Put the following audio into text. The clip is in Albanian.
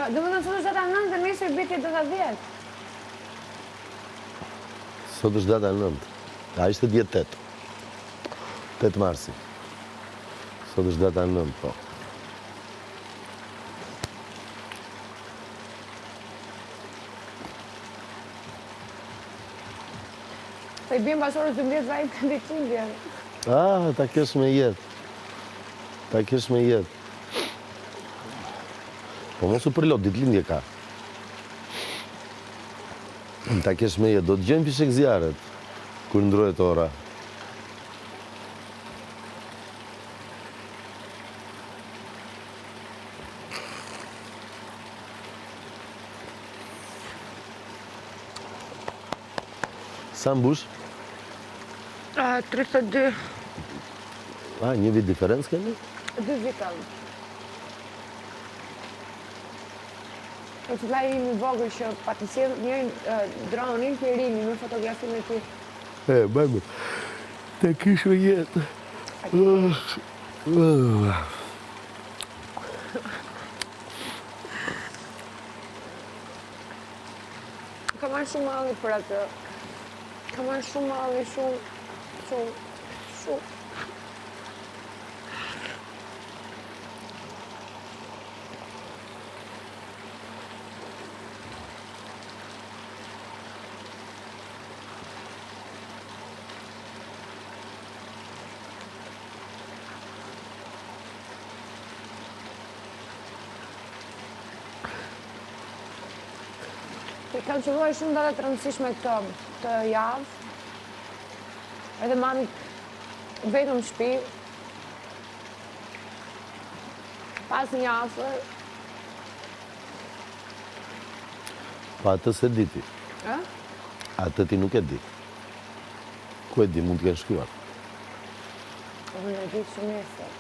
Do më thënë sot është data 9 dhe nesër biti data 10. Sot është data 9. A ishte 18. 8 marsi. Sot është data 9, po. Se i bjen pas orës 12 vajim të ndicindje. Ta kesh me jetë. Ta kesh me jetë. Po mos u përlot, ditëlindje ka. Ta kesh me jetë. Do të gjëjmë fishek zjarët, kur ndrohet ora. Sa mbush? 32. Një vit diferencë kemi? 2 vit kam. E që laj imi vogël që pa të sjellë njërin dronin për rimi në fotografinë e ti. Bëjmë, të kishë jetë. Ka marrë shumë malli për atë. Ka marrë shumë malli, shumë. Kam qëlluar shumë datë të rëndësishme këtë javë. Edhe mami vetëm në shtëpi. Pas një afër. Pa atë se di ti. Atë ti nuk e di. Ku e di, mund të kenë shkruar. Unë e di shumë nesër.